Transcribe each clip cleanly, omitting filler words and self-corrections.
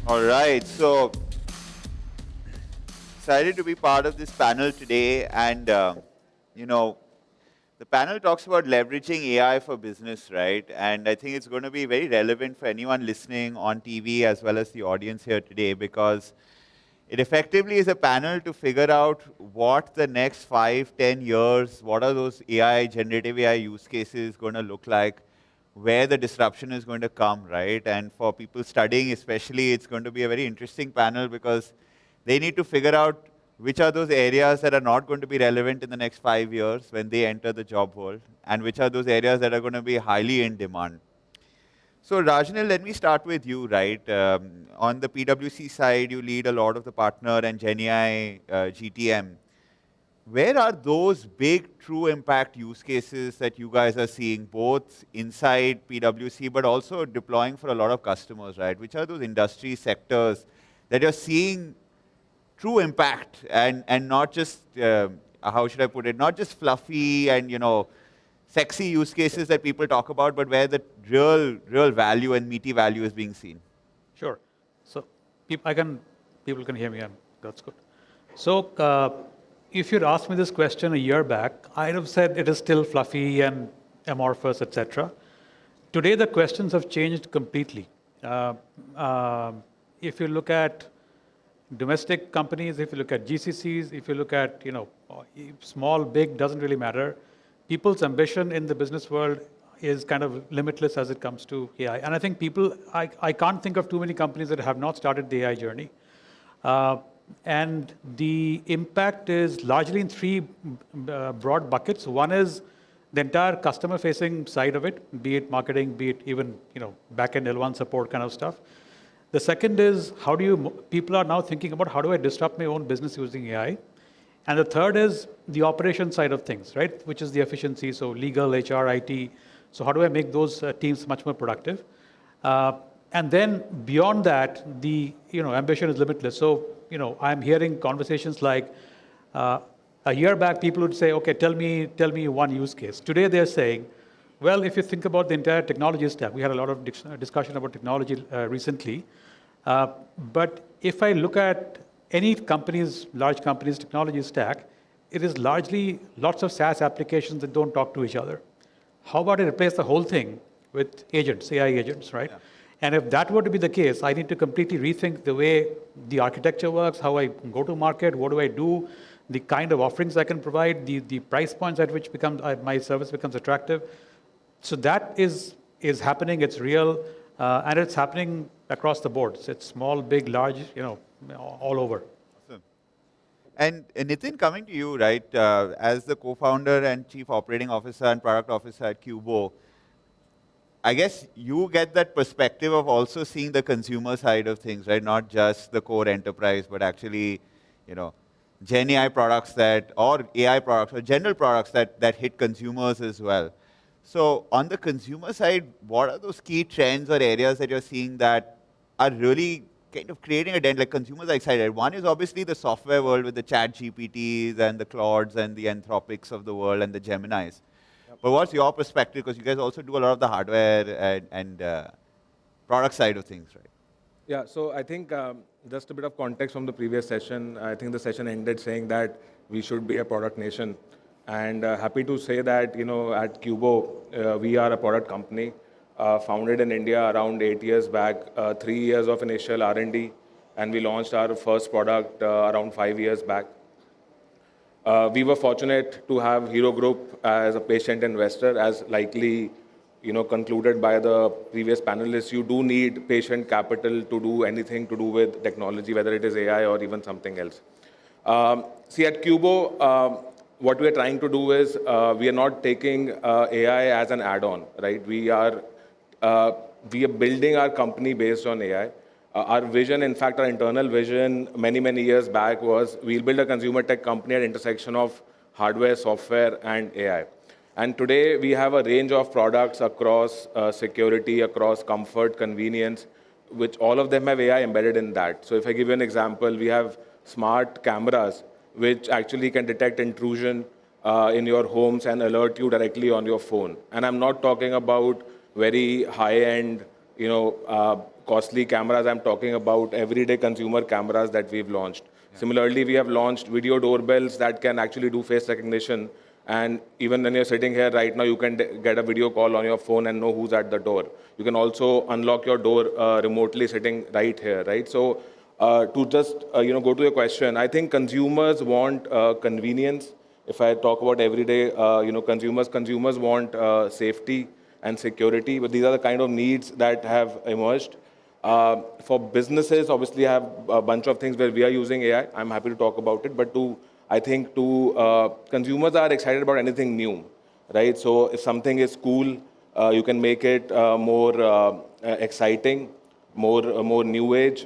All right, so excited to be part of this panel today. And, you know, the panel talks about leveraging AI for business, right? And I think it's going to be very relevant for anyone listening on TV as well as the audience here today because it effectively is a panel to figure out what the next 5, 10 years, what are those AI, generative AI use cases going to look like, where the disruption is going to come, right? And for people studying especially, it's going to be a very interesting panel because they need to figure out which are those areas that are not going to be relevant in the next 5 years when they enter the job world, and which are those areas that are going to be highly in demand. So Rajnil, let me start with you, right? On the PWC side, you lead a lot of the partner and GenAI GTM. Where are those big true impact use cases that you guys are seeing both inside PWC but also deploying for a lot of customers, right? Which are those industry sectors that you're seeing true impact and not just, how should I put it, not just fluffy and, sexy use cases that people talk about, but where the real value and meaty value is being seen? Sure. So people can hear me, and that's good. So if you'd asked me this question a year back, I'd have said it is still fluffy and amorphous, etc. Today, the questions have changed completely. If you look at domestic companies, if you look at GCCs, if you look at small, big, doesn't really matter. People's ambition in the business world is kind of limitless as it comes to AI. And I think I can't think of too many companies that have not started the AI journey. And the impact is largely in three broad buckets. One is the entire customer-facing side of it, be it marketing, be it even back-end L1 support kind of stuff. The second is people are now thinking about how do I disrupt my own business using AI. And the third is the operation side of things, right? Which is the efficiency, so legal, HR, IT. So how do I make those teams much more productive? And then beyond that, the ambition is limitless. So I'm hearing conversations like a year back, people would say, okay, tell me one use case. Today they're saying, well, if you think about the entire technology stack, we had a lot of discussion about technology recently. But if I look at any large company's technology stack, it is largely lots of SaaS applications that don't talk to each other. How about I replace the whole thing with agents, AI agents, right? Yeah. And if that were to be the case, I need to completely rethink the way the architecture works, how I go to market, what do I do, the kind of offerings I can provide, the price points at which my service becomes attractive. So that is happening, it's real, and it's happening across the board. So it's small, big, large, all over. Awesome. And Nitin, coming to you, right, as the co-founder and chief operating officer and product officer at Cubo, I guess you get that perspective of also seeing the consumer side of things, right? Not just the core enterprise, but actually, Gen AI products or AI products, or general products that hit consumers as well. So on the consumer side, what are those key trends or areas that you're seeing that are really kind of creating a dent, like consumers are excited? One is obviously the software world with the chat GPTs and the Claudes and the Anthropics of the world and the Geminis. Yep. But what's your perspective? Because you guys also do a lot of the hardware and product side of things, right? Yeah, so I think just a bit of context from the previous session. I think the session ended saying that we should be a product nation. And happy to say that, at Cubo, we are a product company founded in India around 8 years back, 3 years of initial R&D, and we launched our first product around 5 years back. We were fortunate to have Hero Group as a patient investor, as likely concluded by the previous panelists. You do need patient capital to do anything to do with technology, whether it is AI or even something else. See, at Cubo, what we are trying to do is we are not taking AI as an add-on, right? We are building our company based on AI. Our vision, in fact, our internal vision many, many years back was we'll build a consumer tech company at intersection of hardware, software, and AI. And today, we have a range of products across security, across comfort, convenience, which all of them have AI embedded in that. So if I give you an example, we have smart cameras, which actually can detect intrusion in your homes and alert you directly on your phone. And I'm not talking about very high-end, costly cameras. I'm talking about everyday consumer cameras that we've launched. Similarly, we have launched video doorbells that can actually do face recognition. And even when you're sitting here right now, you can get a video call on your phone and know who's at the door. You can also unlock your door remotely sitting right here, right? So to just go to your question, I think consumers want convenience. If I talk about everyday consumers want safety and security, but these are the kind of needs that have emerged. For businesses, obviously, I have a bunch of things where we are using AI. I'm happy to talk about it, but I think consumers are excited about anything new, right? So if something is cool, you can make it more exciting, more new age,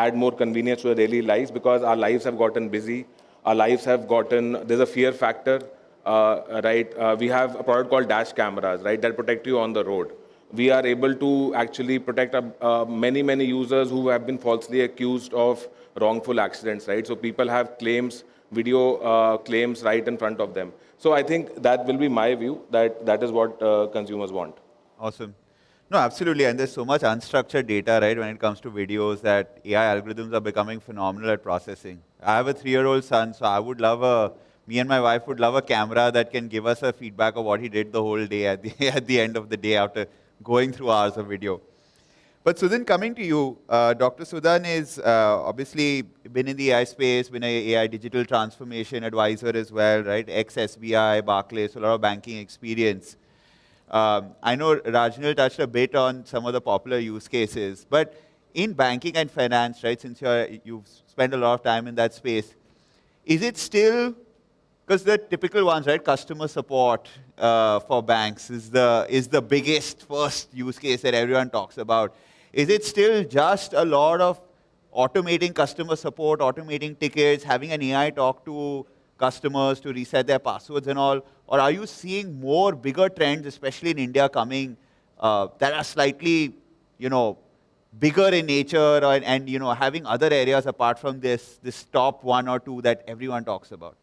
add more convenience to our daily lives, because our lives have gotten busy. Our lives have gotten, there's a fear factor, right? We have a product called dash cameras, right, that protect you on the road. We are able to actually protect many users who have been falsely accused of wrongful accidents, right? So people have claims, video claims right in front of them. So I think that will be my view, that is what consumers want. Awesome. No, absolutely. And there's so much unstructured data, right, when it comes to videos, that AI algorithms are becoming phenomenal at processing. I have a 3-year-old son, so I would love me and my wife would love a camera that can give us a feedback of what he did the whole day at the end of the day after going through hours of video. But Sudin, coming to you, Dr. Sudan is obviously been in the AI space, been an AI digital transformation advisor as well, right? Ex-SBI, Barclays, so a lot of banking experience. I know Rajnil touched a bit on some of the popular use cases, but in banking and finance, right, since you've spent a lot of time in that space, is it still, because the typical ones, right, customer support for banks is the biggest first use case that everyone talks about. Is it still just a lot of automating customer support, automating tickets, having an AI talk to customers to reset their passwords and all? Or are you seeing more bigger trends, especially in India, coming that are slightly, bigger in nature and having other areas apart from this top 1 or 2 that everyone talks about?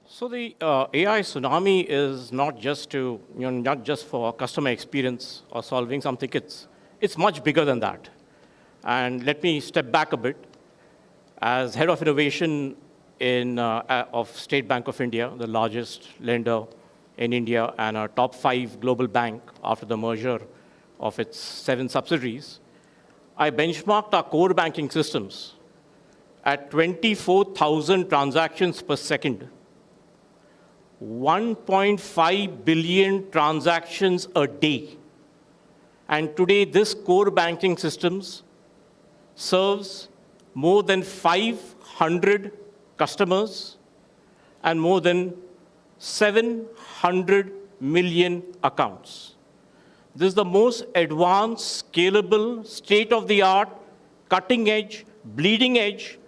So the AI tsunami is not just for customer experience or solving some tickets. It's much bigger than that. And let me step back a bit. As head of innovation of State Bank of India, the largest lender in India and a top 5 global bank after the merger of its 7 subsidiaries, I benchmarked our core banking systems at 24,000 transactions per second, 1.5 billion transactions a day. And today, this core banking systems serves more than 500 customers and more than 700 million accounts. This is the most advanced, scalable, state-of-the-art, cutting-edge, bleeding-edge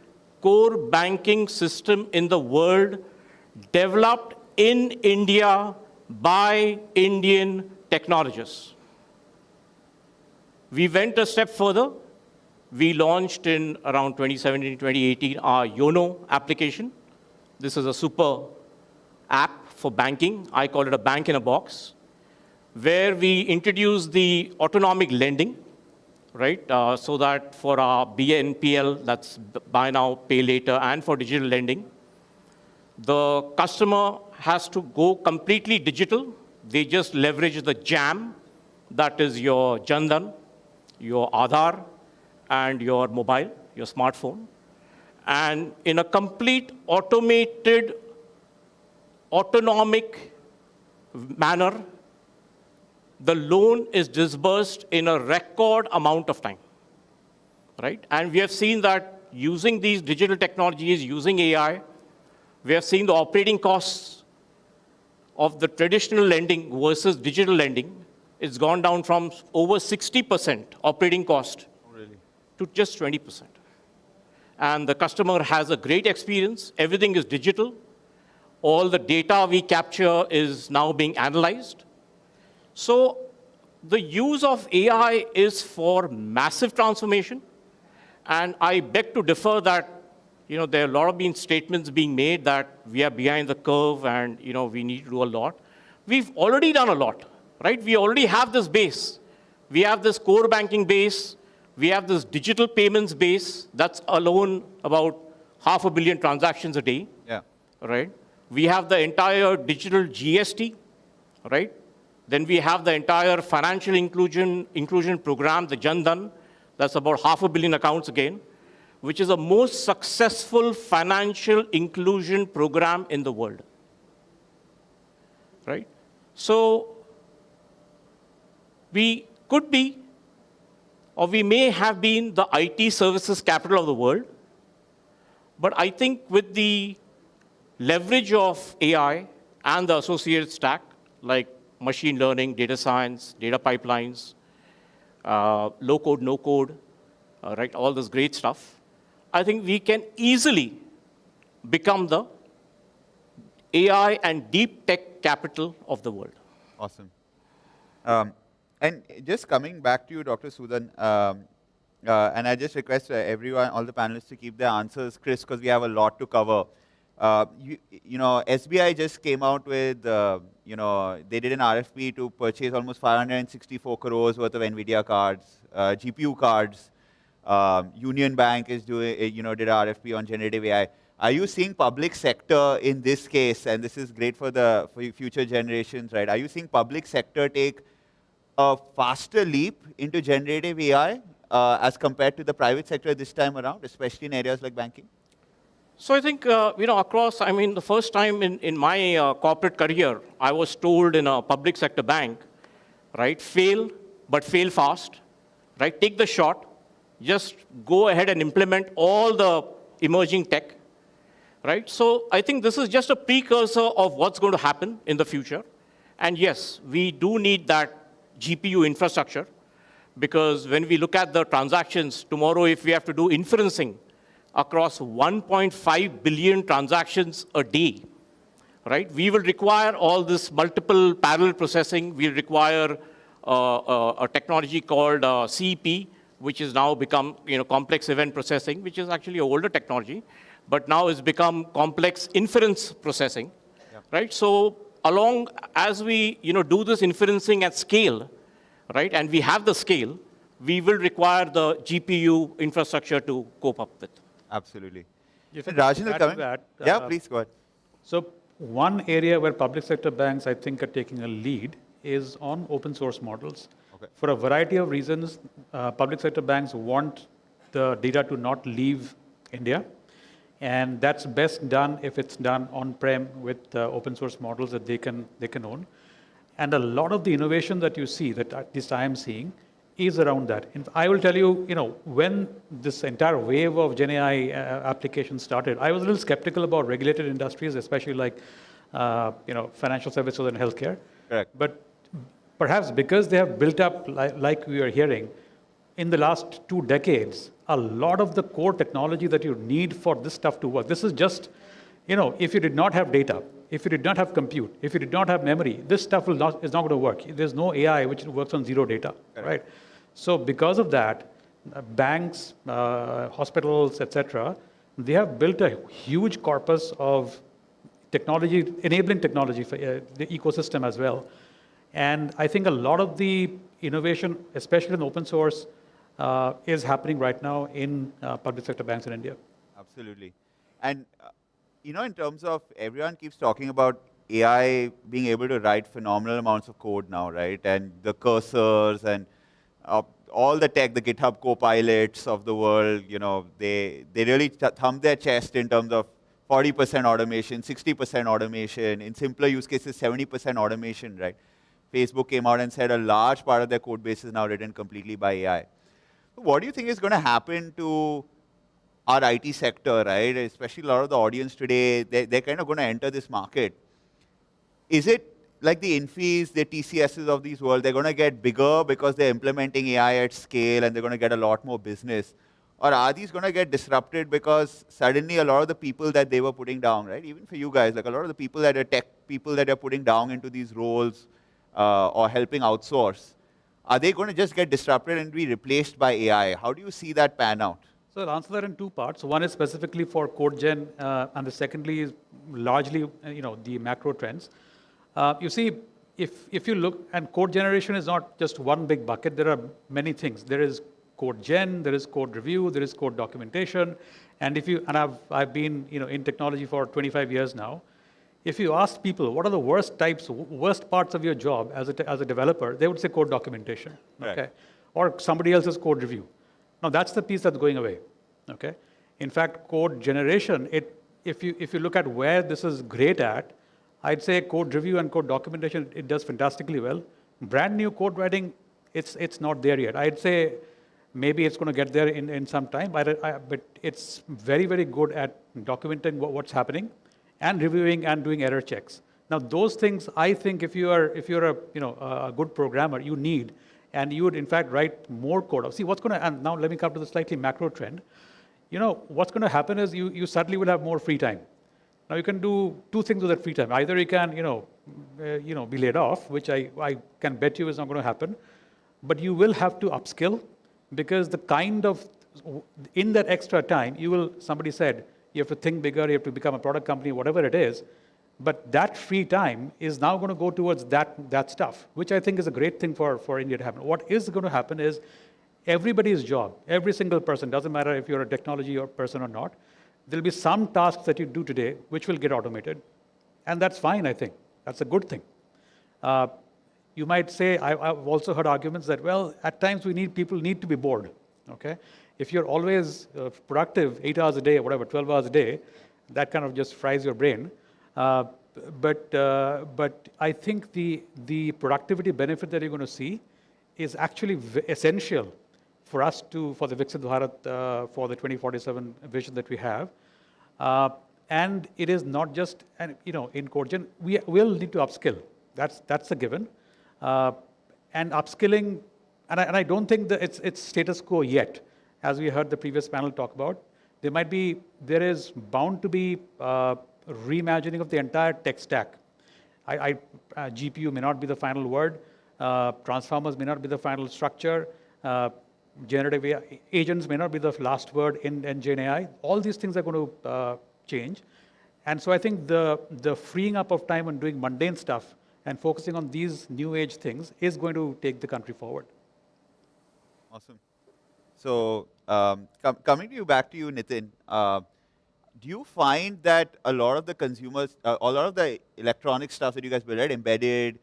core banking system in the world, developed in India by Indian technologists. We went a step further. We launched in around 2017, 2018, our YONO application. This is a super app for banking. I call it a bank in a box, where we introduced the autonomic lending, right? So that for our BNPL, that's buy now, pay later, and for digital lending, the customer has to go completely digital. They just leverage the JAM, that is your Jan Dhan, your Aadhaar, and your mobile, your smartphone. And in a complete automated, autonomic manner, the loan is disbursed in a record amount of time, right? And we have seen that using these digital technologies, using AI, we have seen the operating costs of the traditional lending versus digital lending. It's gone down from over 60% operating cost to just 20%. And the customer has a great experience. Everything is digital. All the data we capture is now being analyzed. So the use of AI is for massive transformation. And I beg to differ that there are a lot of statements being made that we are behind the curve and we need to do a lot. We've already done a lot, right? We already have this base. We have this core banking base. We have this digital payments base that's alone about 500 million transactions a day. Yeah. Right? We have the entire digital GST, right? Then we have the entire financial inclusion program, the Jan Dhan, that's about 500 million accounts again, which is the most successful financial inclusion program in the world, right? So we could be, or we may have been the IT services capital of the world, but I think with the leverage of AI and the associated stack, like machine learning, data science, data pipelines, low code, no code, right, all this great stuff, I think we can easily become the AI and deep tech capital of the world. Awesome. And just coming back to you, Dr. Sudin, and I just request everyone, all the panelists to keep their answers crisp because we have a lot to cover. You know, SBI just came out with, you know, they did an RFP to purchase almost 564 crores worth of NVIDIA cards, GPU cards. Union Bank is doing, you know, did an RFP on generative AI. Are you seeing public sector in this case, and this is great for future generations, right? Are you seeing public sector take a faster leap into generative AI as compared to the private sector this time around, especially in areas like banking? So I think, you know, across, I mean, the first time in my corporate career, I was told in a public sector bank, right, fail, but fail fast, right? Take the shot, just go ahead and implement all the emerging tech, right? So I think this is just a precursor of what's going to happen in the future. And yes, we do need that GPU infrastructure, because when we look at the transactions tomorrow, if we have to do inferencing across 1.5 billion transactions a day, right? We will require all this multiple parallel processing. We'll require a technology called CEP, which has now become, you know, complex event processing, which is actually an older technology, but now has become complex inference processing, right? So along as we, you know, do this inferencing at scale, right, and we have the scale, we will require the GPU infrastructure to cope up with. Absolutely. If And I Rajnil add to coming? that, Yeah, please go ahead. So one area where public sector banks, I think, are taking a lead is on open source models. Okay. For a variety of reasons, public sector banks want the data to not leave India. And that's best done if it's done on-prem with open source models that they can own. And a lot of the innovation that you see, that at least I am seeing, is around that. And I will tell you, you know, when this entire wave of Gen AI applications started, I was a little skeptical about regulated industries, especially like, you know, financial services and healthcare. Correct. But perhaps because they have built up, like we are hearing, in the last 2 decades, a lot of the core technology that you need for this stuff to work. This is just, you know, if you did not have data, if you did not have compute, if you did not have memory, this stuff is not going to work. There's no AI which works on zero data, right? So because of that, banks, hospitals, etc., they have built a huge corpus of technology, enabling technology for the ecosystem as well. And I think a lot of the innovation, especially in open source, is happening right now in public sector banks in India. Absolutely. And, you know, in terms of everyone keeps talking about AI being able to write phenomenal amounts of code now, right? And the cursors and all the tech, the GitHub Copilots of the world, you know, they really thumb their chest in terms of 40% automation, 60% automation, in simpler use cases, 70% automation, right? Facebook came out and said a large part of their code base is now written completely by AI. What do you think is going to happen to our IT sector, right? Especially a lot of the audience today, they're kind of going to enter this market. Is it like the Infys, the TCSs of these world, they're going to get bigger because they're implementing AI at scale and they're going to get a lot more business? Or are these going to get disrupted because suddenly a lot of the people that they were putting down, right? Even for you guys, like a lot of the people that are tech people that are putting down into these roles or helping outsource, are they going to just get disrupted and be replaced by AI? How do you see that pan out? So I'll answer that in 2 parts. One is specifically for code gen, and the secondly is largely, you know, the macro trends. You see, if you look, and code generation is not just one big bucket. There are many things. There is code gen, there is code review, there is code documentation. And I've been in technology for 25 years now. If you ask people what are the worst parts of your job as a developer, they would say code documentation, Right. okay, or somebody else's code review. Now that's the piece that's going away, okay. In fact, code generation, if you look at where this is great at, I'd say code review and code documentation, it does fantastically well. Brand new code writing, it's not there yet. I'd say maybe it's going to get there in some time, but it's very, very good at documenting what's happening and reviewing and doing error checks. Now, those things, I think if you're a good programmer, you need, and you would in fact write more code. See, and now let me come to the slightly macro trend. What's going to happen is you suddenly will have more free time. Now you can do two things with that free time. Either you can, be laid off, which I can bet you is not going to happen, but you will have to upskill because in that extra time, somebody said, you have to think bigger, you have to become a product company, whatever it is. But that free time is now going to go towards that stuff, which I think is a great thing for India to happen. What is going to happen is everybody's job, every single person, doesn't matter if you're a technology or person or not, there'll be some tasks that you do today which will get automated. And that's fine, I think. That's a good thing. You might say, I've also heard arguments that, well, at times people need to be bored, okay? If you're always productive 8 hours a day or whatever, 12 hours a day, that kind of just fries your brain. But I think the productivity benefit that you're going to see is actually essential for us for the Viksit Bharat, for the 2047 vision that we have. And it is not just, in CodeGen, we will need to upskill. That's a given. And upskilling, and I don't think that it's status quo yet, as we heard the previous panel talk about. There is bound to be reimagining of the entire tech stack. GPU may not be the final word. Transformers may not be the final structure. Generative AI, agents may not be the last word in Gen AI. All these things are going to change. And so I think the freeing up of time on doing mundane stuff and focusing on these new age things is going to take the country forward. Awesome. So coming back to you, Nitin, do you find that a lot of the consumers, a lot of the electronic stuff that you guys build, right, embedded,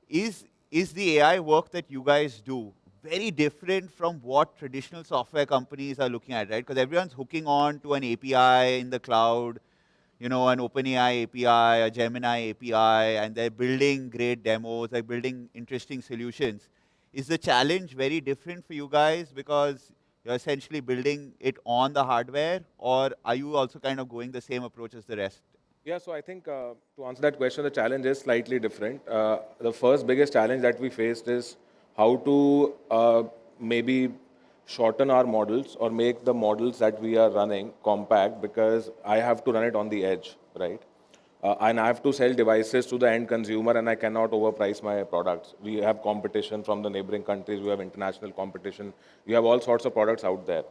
is the AI work that you guys do very different from what traditional software companies are looking at, right? Because everyone's hooking on to an API in the cloud, an OpenAI API, a Gemini API, and they're building great demos, they're building interesting solutions. Is the challenge very different for you guys because you're essentially building it on the hardware, or are you also kind of going the same approach as the rest? Yeah, so I think to answer that question, the challenge is slightly different. The first biggest challenge that we faced is how to maybe shorten our models or make the models that we are running compact, because I have to run it on the edge, right? And I have to sell devices to the end consumer, and I cannot overprice my products. We have competition from the neighboring countries. We have international competition. We have all sorts of products out there.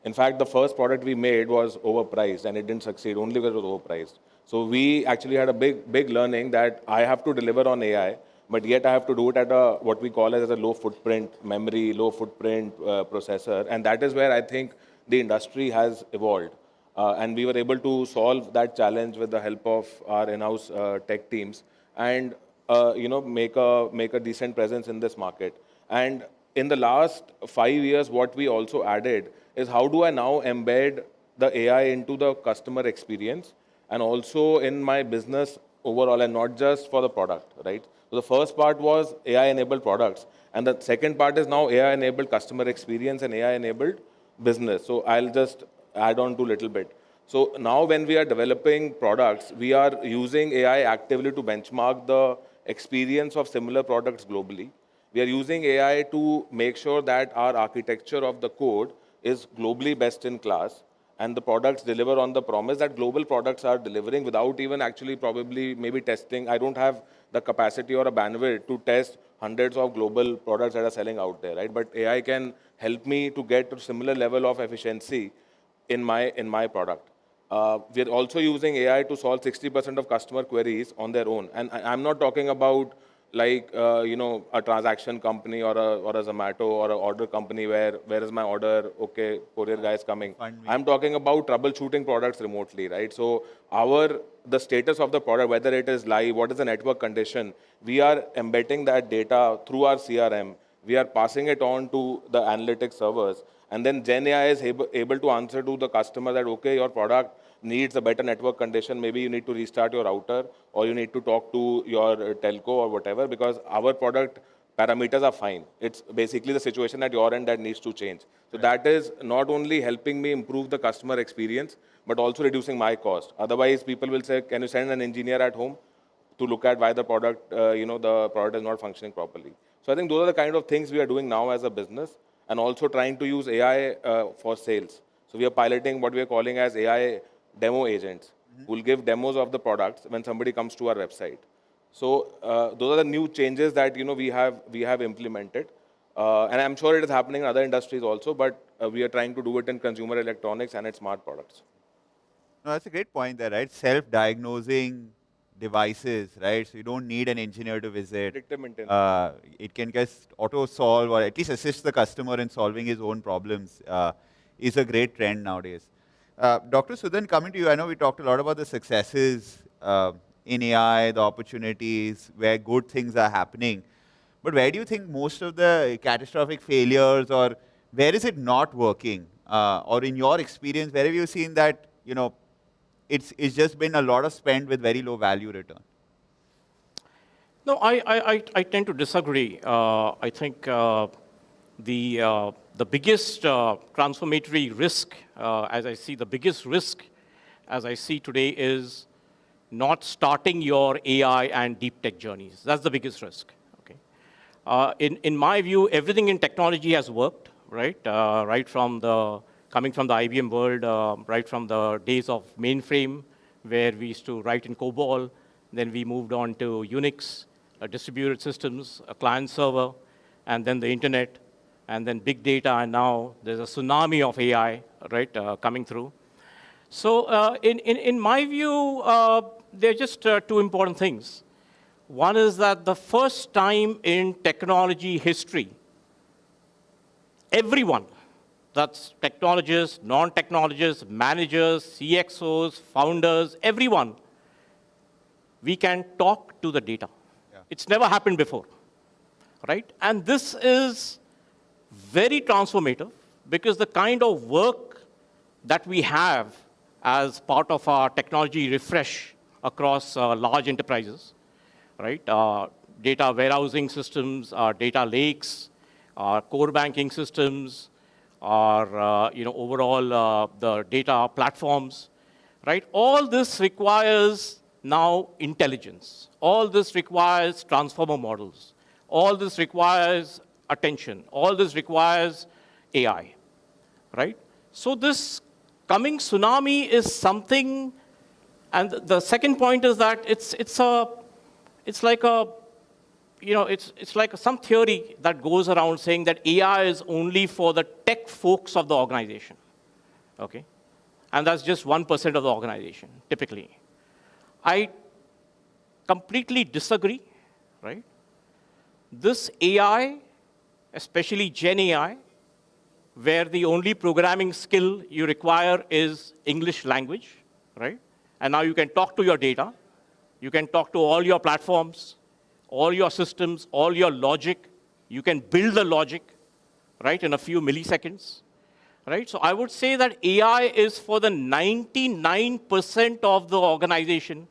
In fact, the first product we made was overpriced, and it didn't succeed only because it was overpriced. So we actually had a big learning that I have to deliver on AI, but yet I have to do it at what we call as a low footprint memory, low footprint processor. And that is where I think the industry has evolved. And we were able to solve that challenge with the help of our in-house tech teams and make a decent presence in this market. And in the last 5 years, what we also added is how do I now embed the AI into the customer experience and also in my business overall, and not just for the product, right? So the first part was AI-enabled products, and the second part is now AI-enabled customer experience and AI-enabled business. So I'll just add on to a little bit. So now when we are developing products, we are using AI actively to benchmark the experience of similar products globally. We are using AI to make sure that our architecture of the code is globally best in class, and the products deliver on the promise that global products are delivering without even actually probably maybe testing. I don't have the capacity or a bandwidth to test hundreds of global products that are selling out there, right? But AI can help me to get to similar level of efficiency in my product. We are also using AI to solve 60% of customer queries on their own. And I'm not talking about like a transaction company or a Zomato or an order company where is my order? Okay, courier guy is coming. Fund me. I'm talking about troubleshooting products remotely, right? So the status of the product, whether it is live, what is the network condition, we are embedding that data through our CRM. We are passing it on to the analytics servers, and then Gen AI is able to answer to the customer that, okay, your product needs a better network condition. Maybe you need to restart your router, or you need to talk to your telco or whatever, because our product parameters are fine. It's basically the situation at your end that needs to change. So that is not only helping me improve the customer experience, but also reducing my cost. Otherwise, people will say, can you send an engineer at home to look at why the product, the product is not functioning properly? So I think those are the kind of things we are doing now as a business, and also trying to use AI for sales. So we are piloting what we are calling as AI demo agents, who will give demos of the products when somebody comes to our website. So those are the new changes that we have implemented, and I'm sure it is happening in other industries also. But we are trying to do it in consumer electronics and its smart products. No, that's a great point there, right? Self-diagnosing devices, right? So you don't need an engineer to visit. Predictive maintenance. It can just auto-solve or at least assist the customer in solving his own problems. Is a great trend nowadays. Dr. Sudin, coming to you, I know we talked a lot about the successes in AI, the opportunities, where good things are happening. But where do you think most of the catastrophic failures, or where is it not working? Or in your experience, where have you seen that, it's just been a lot of spend with very low value return? No, I tend to disagree. I think the biggest transformatory risk, as I see, the biggest risk as I see today is not starting your AI and deep tech journeys. That's the biggest risk. Okay. In my view, everything in technology has worked, right? Right from coming from the IBM world, right from the days of mainframe, where we used to write in COBOL. Then we moved on to Unix, distributed systems, a client server, and then the internet, and then big data, and now there's a tsunami of AI, right, coming through. So in my view, there are just two important things. One is that the first time in technology history, everyone, that's technologists, non-technologists, managers, CXOs, founders, everyone, we can talk to the data. Yeah. It's never happened before, right? And this is very transformative, because the kind of work that we have as part of our technology refresh across large enterprises, right? Data warehousing systems, data lakes, core banking systems, overall the data platforms, right? All this requires now intelligence. All this requires transformer models. All this requires attention. All this requires AI, right? So this coming tsunami is something, and the second point is that it's like some theory that goes around saying that AI is only for the tech folks of the organization, okay? And that's just 1% of the organization, typically. I completely disagree, right? This AI, especially Gen AI, where the only programming skill you require is English language, right? And now you can talk to your data. You can talk to all your platforms, all your systems, all your logic. You can build the logic, right, in a few milliseconds, right? So I would say that AI is for the 99% of the organization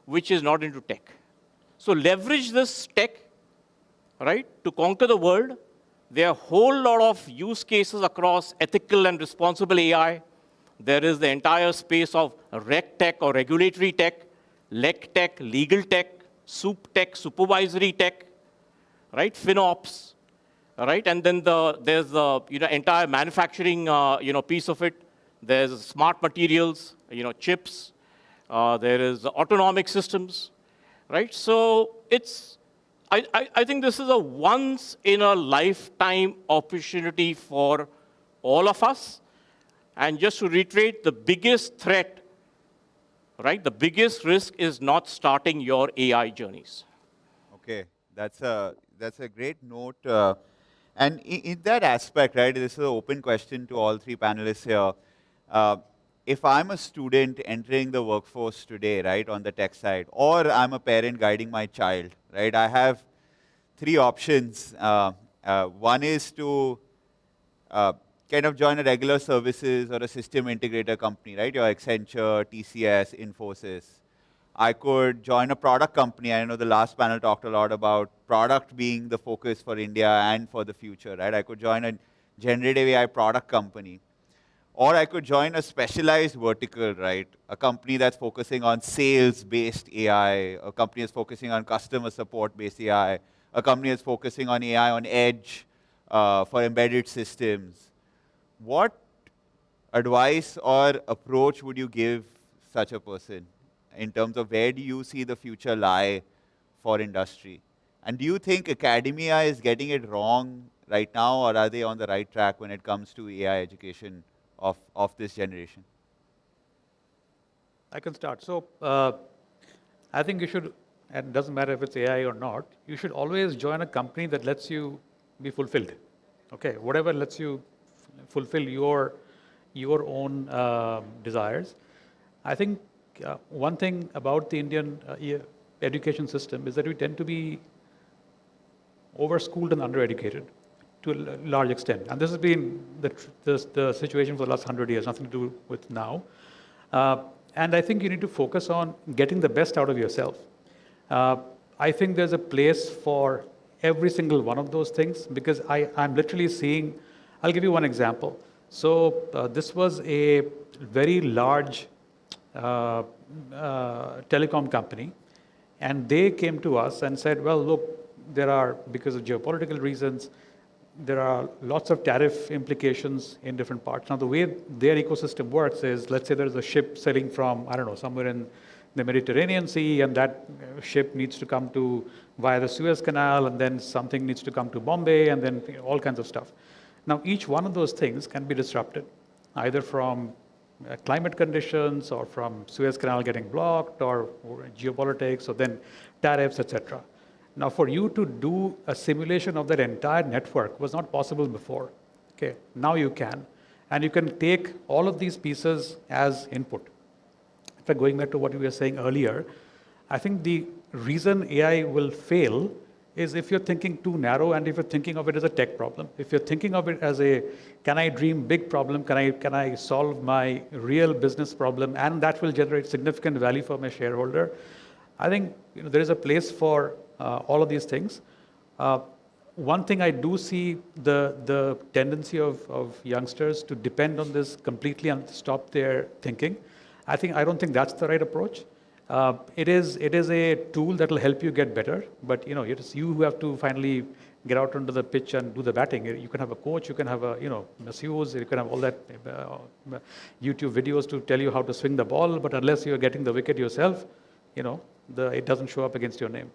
which is not into tech. So leverage this tech, right, to conquer the world. There are a whole lot of use cases across ethical and responsible AI. There is the entire space of reg tech or regulatory tech, leg tech, legal tech, soup tech, supervisory tech, right? FinOps, right? And then there's the entire manufacturing piece of it. There's smart materials, chips. There is autonomic systems, right? So I think this is a once in a lifetime opportunity for all of us. And just to reiterate, the biggest threat, right? The biggest risk is not starting your AI journeys. Okay, That's a great note. And in that aspect, right, this is an open question to all three panelists here. Uh, if I'm a student entering the workforce today, right, on the tech side, or I'm a parent guiding my child, right, I have three options. One is to uh, kind of join a regular services or a system integrator company, right? Your Accenture, TCS, Infosys. I could join a product company. I know the last panel talked a lot about product being the focus for India and for the future, right? I could join a generative AI product company. Or I could join a specialized vertical, right? A company that's focusing on sales-based AI, a company that's focusing on customer support-based AI, a company that's focusing on AI on edge for embedded systems. What advice or approach would you give such a person in terms of where do you see the future lie for industry? And do you think academia is getting it wrong right now, or are they on the right track when it comes to AI education of this generation? I can start. So I think you should, and it doesn't matter if it's AI or not, you should always join a company that lets you be fulfilled. Okay, whatever lets you fulfill your own desires. I think one thing about the Indian education system is that we tend to be over-schooled and under-educated to a large extent. And this has been the situation for the last 100 years, nothing to do with now. And I think you need to focus on getting the best out of yourself. I think there's a place for every single one of those things because I'm literally seeing, I'll give you one example. So this was a very large telecom company, and they came to us and said, well, look, there are, because of geopolitical reasons, there are lots of tariff implications in different parts. Now, the way their ecosystem works is, let's say there's a ship sailing from, I don't know, somewhere in the Mediterranean Sea, and that ship needs to come to via the Suez Canal, and then something needs to come to Bombay, and then all kinds of stuff. Now, each one of those things can be disrupted, either from climate conditions, or from Suez Canal getting blocked, or geopolitics, or then tariffs, etc. Now, for you to do a simulation of that entire network was not possible before. Okay, now you can. And you can take all of these pieces as input. In fact, going back to what you were saying earlier, I think the reason AI will fail is if you're thinking too narrow and if you're thinking of it as a tech problem. If you're thinking of it as a, can I dream big problem, can I solve my real business problem, and that will generate significant value for my shareholder, I think there is a place for all of these things. One thing I do see the tendency of youngsters to depend on this completely and stop their thinking. I don't think that's the right approach. It is a tool that will help you get better, but it's you who have to finally get out onto the pitch and do the batting. You can have a coach, you can have a masseuse, you can have all that YouTube videos to tell you how to swing the ball, but unless you're getting the wicket yourself, it doesn't show up against your name.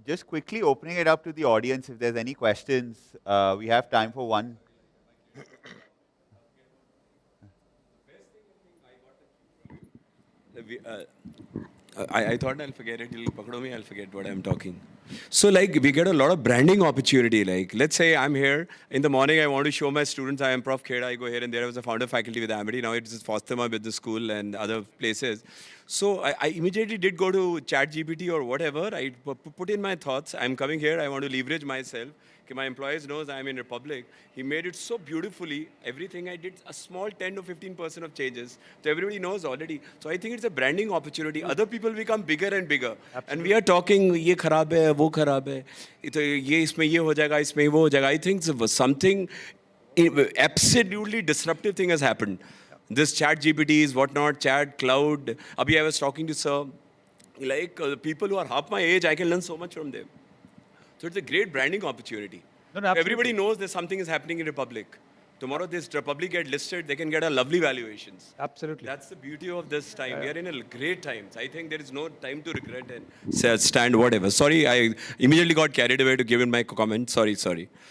Just quickly opening it up to the audience, if there's any questions, we have time for one. I thought I'll forget it. You'll pakdo me, I'll forget what I'm talking. So like we get a lot of branding opportunity. Like let's say I'm here in the morning, I want to show my students I am Prof. Kheda. I go here and there was a founder faculty with Amity. Now it's Fostema Business School and other places. So I immediately did go to ChatGPT or whatever. I put in my thoughts. I'm coming here. I want to leverage myself. My employees knows I'm in Republic. He made it so beautifully. Everything I did, a small 10 to 15% of changes. So everybody knows already. So I think it's a branding opportunity. Other people become bigger and bigger. Absolutely. And we are talking, ye kharab hai, wo kharab hai. Ye isme ye ho jayega, isme wo ho jayega. I think something absolutely disruptive thing has happened. This chat GPTs, whatnot, chat, cloud. Abhi I was talking to sir, like people who are half my age, I can learn so much from them. So it's a great branding opportunity. No, everybody knows that something is happening in Republic. Tomorrow this Republic get listed, they can get a lovely valuations. Absolutely. That's the beauty of this time. We are in a great time. I think there is no time to regret and stand whatever. Sorry, I immediately got carried away to give in my comment. Sorry.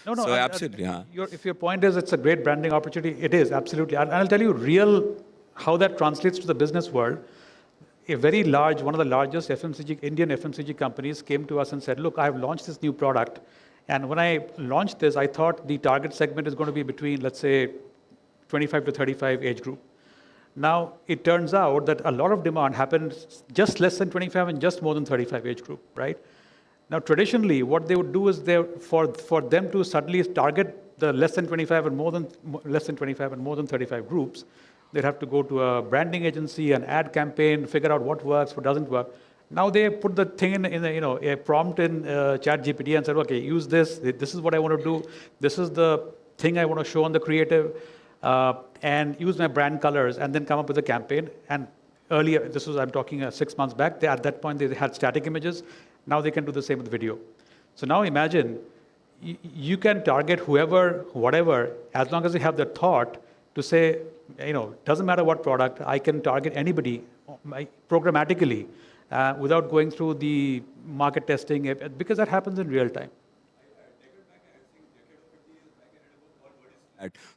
No, so absolutely. If your point is it's a great branding opportunity, it is, absolutely. And I'll tell you how that translates to the business world. a very large, one of the largest Indian FMCG companies came to us and said, look, I've launched this new product. And when I launched this, I thought the target segment is going to be between, let's say, 25 to 35 age group. Now, it turns out that a lot of demand happens just less than 25 and just more than 35 age group, right? Now, traditionally, what they would do is for them to suddenly target the less than 25 and less than 25 and more than 35 groups, they'd have to go to a branding agency, an ad campaign, figure out what works, what doesn't work. Now they put the thing in a prompt in ChatGPT and said, okay, use this. This is what I want to do. This is the thing I want to show on the creative, and use my brand colors, and then come up with a campaign. And earlier, I'm talking 6 months back. At that point, they had static images. Now they can do the same with video. So now imagine you can target whoever, whatever, as long as you have the thought to say, doesn't matter what product, I can target anybody programmatically without going through the market testing, because that happens in real time.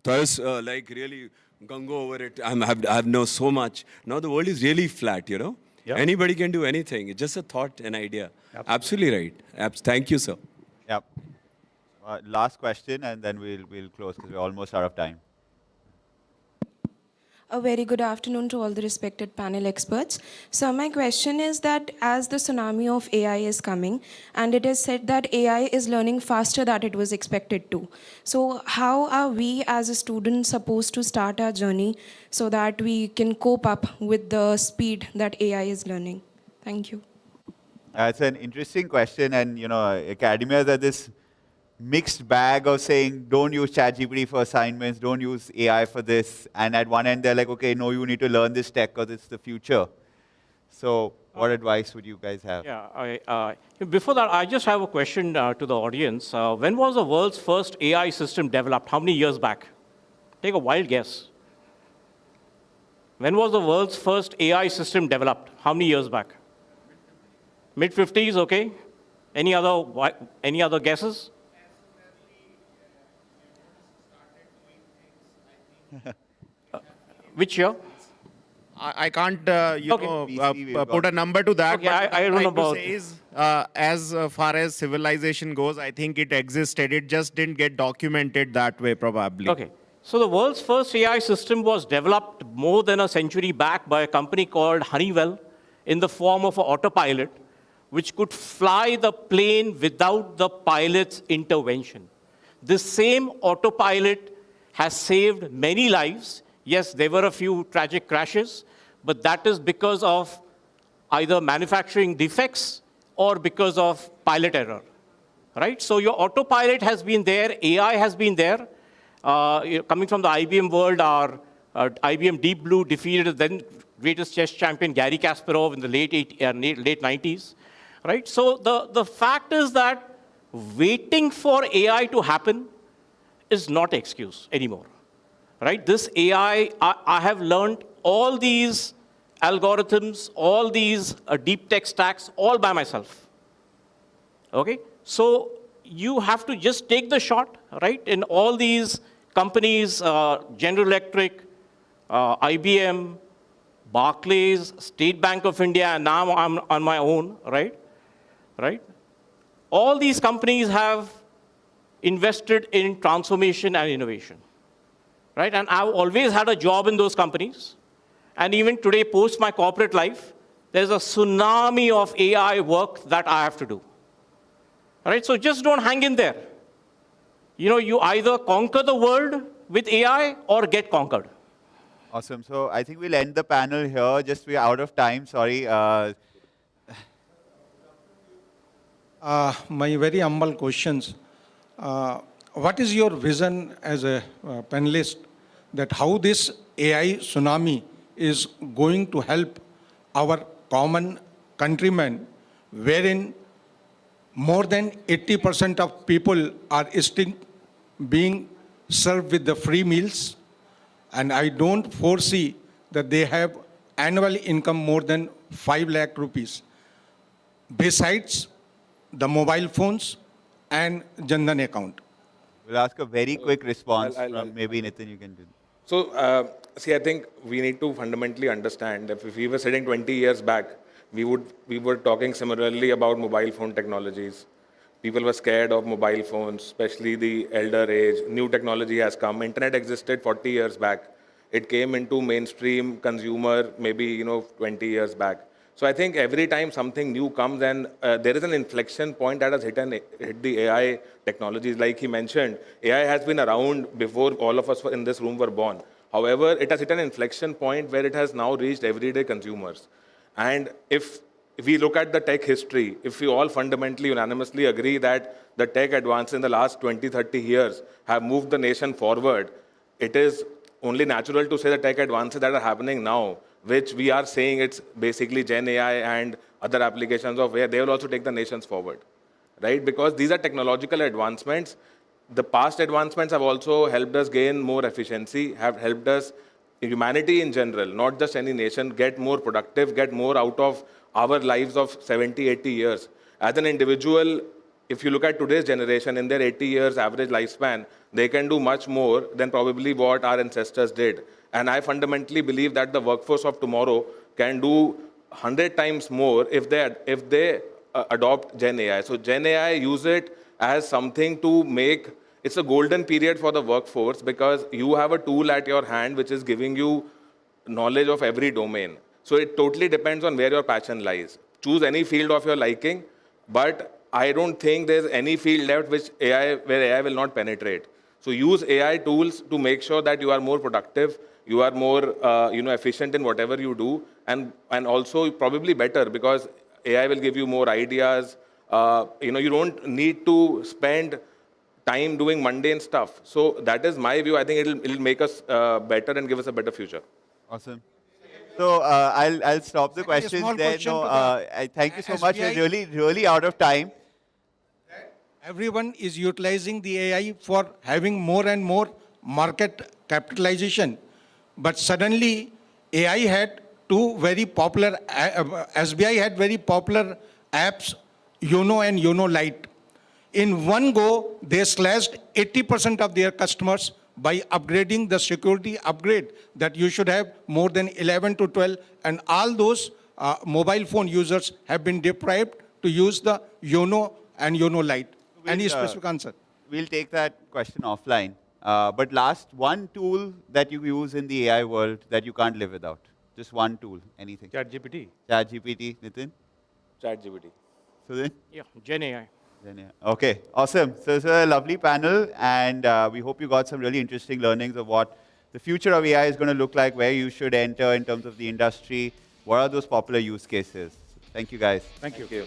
So I was like really gung over it. I have know so much. Now the world is really flat, Yeah. Anybody can do anything. It's just a thought, an idea. Absolutely right. Thank you, sir. Yep. Last question, and then we'll close because we're almost out of time. A very good afternoon to all the respected panel experts. So my question is that as the tsunami of AI is coming, and it is said that AI is learning faster than it was expected to. So how are we as a student supposed to start our journey so that we can cope up with the speed that AI is learning? Thank you. It's an interesting question, and academia is this mixed bag of saying, don't use ChatGPT for assignments, don't use AI for this. And at one end, they're like, okay, no, you need to learn this tech because it's the future. So what advice would you guys have? Yeah, before that, I just have a question to the audience. When was the world's first AI system developed? How many years back? Take a wild guess. When was the world's first AI system developed? How many years back? Mid-50s, okay. Any other guesses? Which year? I can't, Okay. put a number to that. Okay, but I don't know about- to say is, as far as civilization goes, I think it existed. It just didn't get documented that way, probably. Okay. So the world's first AI system was developed more than a century back by a company called Honeywell in the form of an autopilot, which could fly the plane without the pilot's intervention. This same autopilot has saved many lives. Yes, there were a few tragic crashes, but that is because of either manufacturing defects or because of pilot error, right? So your autopilot has been there, AI has been there. Coming from the IBM world, our IBM Deep Blue defeated the then greatest chess champion Garry Kasparov in the late 90s, right? So the fact is that waiting for AI to happen is not an excuse anymore, right? This AI, I have learned all these algorithms, all these deep tech stacks, all by myself, okay? So you have to just take the shot, right? In all these companies, General Electric, IBM, Barclays, State Bank of India, and now I'm on my own, right? Right? All these companies have invested in transformation and innovation, right? And I've always had a job in those companies. And even today, post my corporate life, there's a tsunami of AI work that I have to do. All right? So just don't hang in there. You either conquer the world with AI or get conquered. Awesome. So I think we'll end the panel here. Just we're out of time. Sorry. My very humble questions. What is your vision as a panelist that how this AI tsunami is going to help our common countrymen, wherein more than 80% of people are still being served with the free meals, and I don't foresee that they have annual income more than 5 lakh rupees. Besides the mobile phones and Jan Dhan account. We'll ask a very quick response I'll- from maybe Nitin, you can do. So, see, I think we need to fundamentally understand that if we were sitting 20 years back, we were talking similarly about mobile phone technologies. People were scared of mobile phones, especially the elder age. New technology has come. Internet existed 40 years back. It came into mainstream consumer maybe 20 years back. So I think every time something new comes and there is an inflection point that has hit the AI technologies. Like he mentioned, AI has been around before all of us in this room were born. However, it has hit an inflection point where it has now reached everyday consumers. And if we look at the tech history, if we all fundamentally unanimously agree that the tech advances in the last 20, 30 years have moved the nation forward, it is only natural to say the tech advances that are happening now, which we are saying it's basically Gen AI and other applications of AI, they will also take the nations forward, right? Because these are technological advancements. The past advancements have also helped us gain more efficiency, have helped us, humanity in general, not just any nation, get more productive, get more out of our lives of 70, 80 years. As an individual, if you look at today's generation, in their 80 years average lifespan, they can do much more than probably what our ancestors did. And I fundamentally believe that the workforce of tomorrow can do 100 times more if they adopt Gen AI. So Gen AI, use it as something to make, it's a golden period for the workforce because you have a tool at your hand which is giving you knowledge of every domain. So it totally depends on where your passion lies. Choose any field of your liking, but I don't think there's any field left where AI will not penetrate. So use AI tools to make sure that you are more productive, you are more efficient in whatever you do, and also probably better because AI will give you more ideas. You don't need to spend time doing mundane stuff. So that is my view. I think it'll make us better and give us a better future. Awesome. So I'll stop the Secondly, a questions small there. question No, to the I thank you so much. We're SBI. really out of time. Everyone is utilizing the AI for having more and more market capitalization. But suddenly, AI had two very popular, SBI had very popular apps, YONO and YONO Lite. In one go, they slashed 80% of their customers by upgrading the security upgrade that you should have more than 11 to 12. And all those mobile phone users have been deprived to use the YONO and YONO Lite. Any specific answer? We'll take that question offline. But last, one tool that you use in the AI world that you can't live without. Just one tool, anything. ChatGPT. ChatGPT, Nitin? ChatGPT. Sudin? Yeah, Gen AI. Then, yeah. Okay, awesome. So it's a lovely panel, and we hope you got some really interesting learnings of what the future of AI is going to look like, where you should enter in terms of the industry, what are those popular use cases. Thank you, guys. Thank you. Thank you.